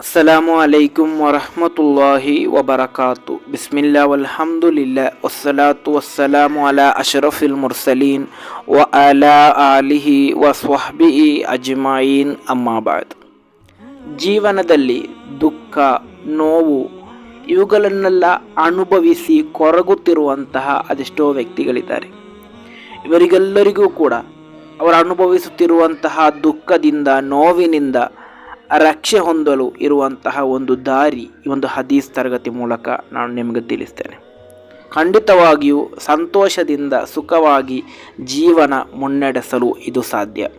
ಅಸ್ಸಲಾಮು ಅಲೈಕುಂ ವರಹಮತುಲ್ಲಾಹಿ ವಬರಕಾತು. ಬಿಸ್ಮಿಲ್ಲಾ ವಲ್ಹಮ್ದುಲಿಲ್ಲಾ ವಸ್ಸಲಾತು ವಸ್ಸಲಾಮು ಅಲಾ ಅಶ್ರಫಿಲ್ ಮುರ್ಸಲೀನ್ ವ ಅಲಾ ಆಲಿಹಿ ವ ಸ್ವಹ್ಬಿಹಿ ಅಜ್ಮಾಯಿನ್ ಅಮ್ಮಾ ಬಾದ್. ಜೀವನದಲ್ಲಿ ದುಃಖ, ನೋವು ಇವುಗಳನ್ನೆಲ್ಲ ಅನುಭವಿಸಿ ಕೊರಗುತ್ತಿರುವಂತಹ ಅದೆಷ್ಟೋ ವ್ಯಕ್ತಿಗಳಿದ್ದಾರೆ. ಇವರಿಗೆಲ್ಲರಿಗೂ ಕೂಡ ಅವರು ಅನುಭವಿಸುತ್ತಿರುವಂತಹ ದುಃಖದಿಂದ, ನೋವಿನಿಂದ ರಕ್ಷೆ ಹೊಂದಲು ಇರುವಂತಹ ಒಂದು ದಾರಿ ಈ ಒಂದು ಹದೀಸ್ ತರಗತಿ ಮೂಲಕ ನಾನು ನಿಮಗೆ ತಿಳಿಸ್ತೇನೆ. ಖಂಡಿತವಾಗಿಯೂ ಸಂತೋಷದಿಂದ ಸುಖವಾಗಿ ಜೀವನ ಮುನ್ನಡೆಸಲು ಇದು ಸಾಧ್ಯ.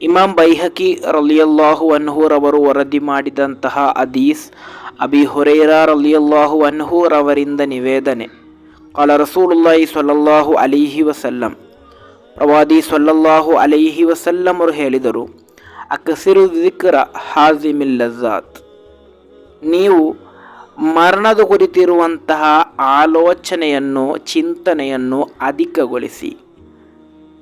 ಇಮಾಮ್ ಬೈಹಕಿ ರಲಿಯಲ್ಲಾಹು ಅನ್ಹು ರವರು ವರದಿ ಮಾಡಿದಂತಹ ಹದೀಸ್, ಅಬಿ ಹುರೈರಾ ರಲಿಯಲ್ಲಾಹು ಅನ್ಹು ರವರಿಂದ ನಿವೇದನೆ. ಕಾಲ ರಸೂಲುಲ್ಲಾಹಿ ಸ್ವಲ್ಲಲ್ಲಾಹು ಅಲೈಹಿ ವಸಲ್ಲಂ, ಪ್ರವಾದಿ ಸ್ವಲ್ಲಲ್ಲಾಹು ಅಲೈಹಿ ವಸಲ್ಲಂ ಅವರು ಹೇಳಿದರು, ಅಕಸಿರು ಜಿಕ್ರ ಹಾಜಿಮಿಲ್ ಲಜ್ಜಾತ್. ನೀವು ಮರಣದ ಕುರಿತಿರುವಂತಹ ಆಲೋಚನೆಯನ್ನು, ಚಿಂತನೆಯನ್ನು ಅಧಿಕಗೊಳಿಸಿ.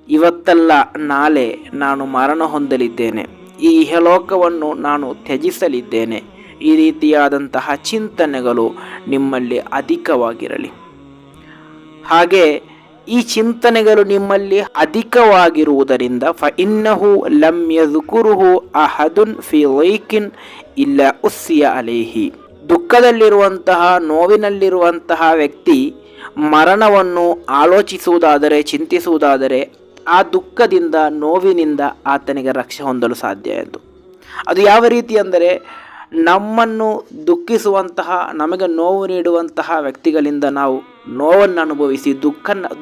ಇವತ್ತಲ್ಲ ನಾಳೆ ನಾನು ಮರಣ ಹೊಂದಲಿದ್ದೇನೆ, ಈ ಇಹಲೋಕವನ್ನು ನಾನು ತ್ಯಜಿಸಲಿದ್ದೇನೆ, ಈ ರೀತಿಯಾದಂತಹ ಚಿಂತನೆಗಳು ನಿಮ್ಮಲ್ಲಿ ಅಧಿಕವಾಗಿರಲಿ. ಹಾಗೆ ಈ ಚಿಂತನೆಗಳು ನಿಮ್ಮಲ್ಲಿ ಅಧಿಕವಾಗಿರುವುದರಿಂದ ಫಇನ್ನಹು ಲಮ್ ಯಜ್ಕುರುಹು ಅಹದುನ್ ಫಿ ಲೈಕಿನ್ ಇಲ್ಲ ಉಸ್ಸಿಯ ಅಲೈಹಿ. ದುಃಖದಲ್ಲಿರುವಂತಹ, ನೋವಿನಲ್ಲಿರುವಂತಹ ವ್ಯಕ್ತಿ ಮರಣವನ್ನು ಆಲೋಚಿಸುವುದಾದರೆ, ಚಿಂತಿಸುವುದಾದರೆ ಆ ದುಃಖದಿಂದ, ನೋವಿನಿಂದ ಆತನಿಗೆ ರಕ್ಷೆ ಹೊಂದಲು ಸಾಧ್ಯ ಎಂದು. ಅದು ಯಾವ ರೀತಿ ಅಂದರೆ, ನಮ್ಮನ್ನು ದುಃಖಿಸುವಂತಹ, ನಮಗೆ ನೋವು ನೀಡುವಂತಹ ವ್ಯಕ್ತಿಗಳಿಂದ ನಾವು ನೋವನ್ನು ಅನುಭವಿಸಿ,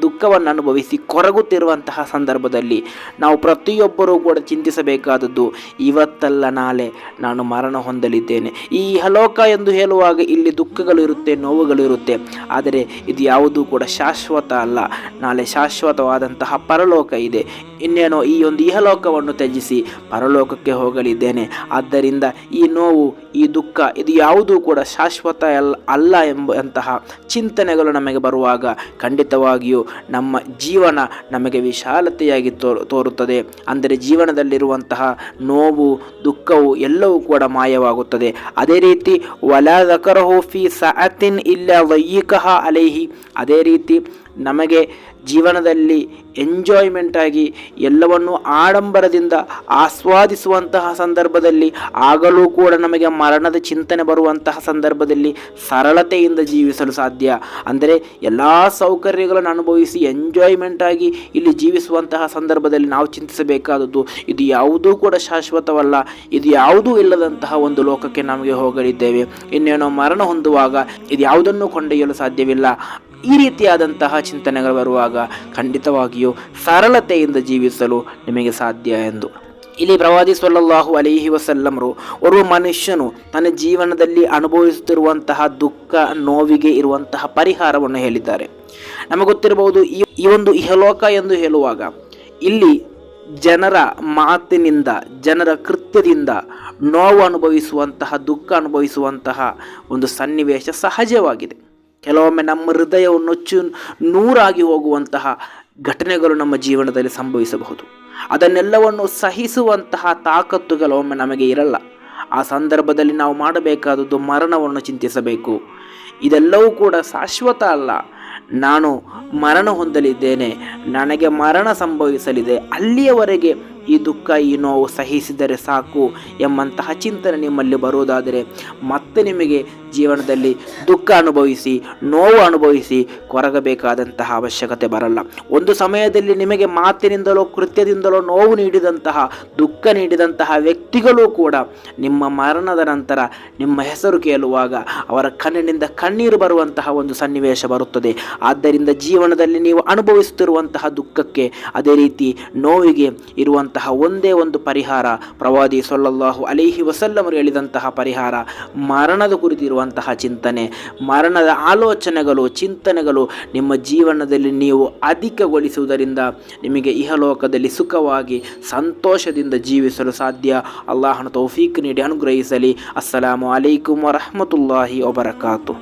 ದುಃಖವನ್ನು ಅನುಭವಿಸಿ ಕೊರಗುತ್ತಿರುವಂತಹ ಸಂದರ್ಭದಲ್ಲಿ ನಾವು ಪ್ರತಿಯೊಬ್ಬರೂ ಕೂಡ ಚಿಂತಿಸಬೇಕಾದದ್ದು, ಇವತ್ತಲ್ಲ ನಾಳೆ ನಾನು ಮರಣ ಹೊಂದಲಿದ್ದೇನೆ. ಈ ಇಹಲೋಕ ಎಂದು ಹೇಳುವಾಗ ಇಲ್ಲಿ ದುಃಖಗಳು ಇರುತ್ತೆ, ನೋವುಗಳು ಇರುತ್ತೆ, ಆದರೆ ಇದು ಯಾವುದೂ ಕೂಡ ಶಾಶ್ವತ ಅಲ್ಲ. ನಾಳೆ ಶಾಶ್ವತವಾದಂತಹ ಪರಲೋಕ ಇದೆ. ಇನ್ನೇನೋ ಈ ಒಂದು ಇಹಲೋಕವನ್ನು ತ್ಯಜಿಸಿ ಪರಲೋಕಕ್ಕೆ ಹೋಗಲಿದ್ದೇನೆ. ಆದ್ದರಿಂದ ಈ ನೋವು, ಈ ದುಃಖ ಇದು ಯಾವುದೂ ಕೂಡ ಶಾಶ್ವತ ಅಲ್ಲ ಎಂಬಂತಹ ಚಿಂತನೆಗಳು ನಮಗೆ ಬರುವಾಗ ಖಂಡಿತವಾಗಿಯೂ ನಮ್ಮ ಜೀವನ ನಮಗೆ ವಿಶಾಲತೆಯಾಗಿ ತೋರುತ್ತದೆ. ಅಂದರೆ ಜೀವನದಲ್ಲಿರುವಂತಹ ನೋವು, ದುಃಖವು ಎಲ್ಲವೂ ಕೂಡ ಮಾಯವಾಗುತ್ತದೆ. ಅದೇ ರೀತಿ ವಲಾ ذكره ಫಿ ಸಅತಿನ್ ಇಲ್ಲ ವಯ್ಯಿಕಹ ಅಲೈಹಿ. ಅದೇ ರೀತಿ ನಮಗೆ ಜೀವನದಲ್ಲಿ ಎಂಜಾಯ್ಮೆಂಟ್ ಆಗಿ ಎಲ್ಲವನ್ನು ಆಡಂಬರದಿಂದ ಆಸ್ವಾದಿಸುವಂತಹ ಸಂದರ್ಭದಲ್ಲಿ, ಆಗಲೂ ಕೂಡ ನಮಗೆ ಮರಣದ ಚಿಂತನೆ ಬರುವಂತಹ ಸಂದರ್ಭದಲ್ಲಿ ಸರಳತೆಯಿಂದ ಜೀವಿಸಲು ಸಾಧ್ಯ. ಅಂದರೆ ಎಲ್ಲ ಸೌಕರ್ಯಗಳನ್ನು ಅನುಭವಿಸಿ ಎಂಜಾಯ್ಮೆಂಟ್ ಆಗಿ ಇಲ್ಲಿ ಜೀವಿಸುವಂತಹ ಸಂದರ್ಭದಲ್ಲಿ ನಾವು ಚಿಂತಿಸಬೇಕಾದದ್ದು, ಇದು ಯಾವುದೂ ಕೂಡ ಶಾಶ್ವತವಲ್ಲ, ಇದು ಯಾವುದೂ ಇಲ್ಲದಂತಹ ಒಂದು ಲೋಕಕ್ಕೆ ನಮಗೆ ಹೋಗಲಿದ್ದೇವೆ. ಇನ್ನೇನೋ ಮರಣ ಹೊಂದುವಾಗ ಇದು ಯಾವುದನ್ನು ಕೊಂಡೊಯ್ಯಲು ಸಾಧ್ಯವಿಲ್ಲ. ಈ ರೀತಿಯಾದಂತಹ ಚಿಂತನೆಗಳು ಬರುವಾಗ ಖಂಡಿತವಾಗಿಯೂ ಸರಳತೆಯಿಂದ ಜೀವಿಸಲು ನಿಮಗೆ ಸಾಧ್ಯ ಎಂದು. ಇಲ್ಲಿ ಪ್ರವಾದಿ ಸ್ವಲ್ಲಲ್ಲಾಹು ಅಲೈಹಿ ವಸಲ್ಲಮರು ಓರ್ವ ಮನುಷ್ಯನು ತನ್ನ ಜೀವನದಲ್ಲಿ ಅನುಭವಿಸುತ್ತಿರುವಂತಹ ದುಃಖ, ನೋವಿಗೆ ಇರುವಂತಹ ಪರಿಹಾರವನ್ನು ಹೇಳಿದ್ದಾರೆ. ನಮಗೆ ಗೊತ್ತಿರಬಹುದು, ಈ ಒಂದು ಇಹಲೋಕ ಎಂದು ಹೇಳುವಾಗ ಇಲ್ಲಿ ಜನರ ಮಾತಿನಿಂದ, ಜನರ ಕೃತ್ಯದಿಂದ ನೋವು ಅನುಭವಿಸುವಂತಹ, ದುಃಖ ಅನುಭವಿಸುವಂತಹ ಒಂದು ಸನ್ನಿವೇಶ ಸಹಜವಾಗಿದೆ. ಕೆಲವೊಮ್ಮೆ ನಮ್ಮ ಹೃದಯವು ನೊಚ್ಚು ನೂರಾಗಿ ಹೋಗುವಂತಹ ಘಟನೆಗಳು ನಮ್ಮ ಜೀವನದಲ್ಲಿ ಸಂಭವಿಸಬಹುದು. ಅದನ್ನೆಲ್ಲವನ್ನು ಸಹಿಸುವಂತಹ ತಾಕತ್ತು ಕೆಲವೊಮ್ಮೆ ನಮಗೆ ಇರಲ್ಲ. ಆ ಸಂದರ್ಭದಲ್ಲಿ ನಾವು ಮಾಡಬೇಕಾದದ್ದು ಮರಣವನ್ನು ಚಿಂತಿಸಬೇಕು. ಇದೆಲ್ಲವೂ ಕೂಡ ಶಾಶ್ವತ ಅಲ್ಲ. ನಾನು ಮರಣ ಹೊಂದಲಿದ್ದೇನೆ, ನನಗೆ ಮರಣ ಸಂಭವಿಸಲಿದೆ, ಅಲ್ಲಿಯವರೆಗೆ ಈ ದುಃಖ, ಈ ನೋವು ಸಹಿಸಿದರೆ ಸಾಕು ಎಂಬಂತಹ ಚಿಂತನೆ ನಿಮ್ಮಲ್ಲಿ ಬರುವುದಾದರೆ ಮತ್ತೆ ನಿಮಗೆ ಜೀವನದಲ್ಲಿ ದುಃಖ ಅನುಭವಿಸಿ, ನೋವು ಅನುಭವಿಸಿ ಕೊರಗಬೇಕಾದಂತಹ ಅವಶ್ಯಕತೆ ಬರಲ್ಲ. ಒಂದು ಸಮಯದಲ್ಲಿ ನಿಮಗೆ ಮಾತಿನಿಂದಲೋ ಕೃತ್ಯದಿಂದಲೋ ನೋವು ನೀಡಿದಂತಹ, ದುಃಖ ನೀಡಿದಂತಹ ವ್ಯಕ್ತಿಗಳೂ ಕೂಡ ನಿಮ್ಮ ಮರಣದ ನಂತರ ನಿಮ್ಮ ಹೆಸರು ಕೇಳುವಾಗ ಅವರ ಕಣ್ಣಿನಿಂದ ಕಣ್ಣೀರು ಬರುವಂತಹ ಒಂದು ಸನ್ನಿವೇಶ ಬರುತ್ತದೆ. ಆದ್ದರಿಂದ ಜೀವನದಲ್ಲಿ ನೀವು ಅನುಭವಿಸುತ್ತಿರುವಂತಹ ದುಃಖಕ್ಕೆ, ಅದೇ ರೀತಿ ನೋವಿಗೆ ಇರುವಂತಹ ಒಂದೇ ಒಂದು ಪರಿಹಾರ, ಪ್ರವಾದಿ ಸ್ವಲ್ಲಲ್ಲಾಹು ಅಲೈಹಿ ವಸಲ್ಲಮರು ಹೇಳಿದಂತಹ ಪರಿಹಾರ, ಮರಣದ ಕುರಿತಿರುವಂತಹ ಚಿಂತನೆ, ಮರಣದ ಆಲೋಚನೆಗಳು, ಚಿಂತನೆಗಳು ನಿಮ್ಮ ಜೀವನದಲ್ಲಿ ನೀವು ಅಧಿಕಗೊಳಿಸುವುದರಿಂದ ನಿಮಗೆ ಇಹಲೋಕದಲ್ಲಿ ಸುಖವಾಗಿ ಸಂತೋಷದಿಂದ ಜೀವಿಸಲು ಸಾಧ್ಯ. ಅಲ್ಲಾಹನ ತೌಫೀಕ್ ನೀಡಿ ಅನುಗ್ರಹಿಸಲಿ. ಅಸ್ಸಲಾಮು ಅಲೈಕುಂ ವರಹಮತುಲ್ಲಾಹಿ ವಬರಕಾತು.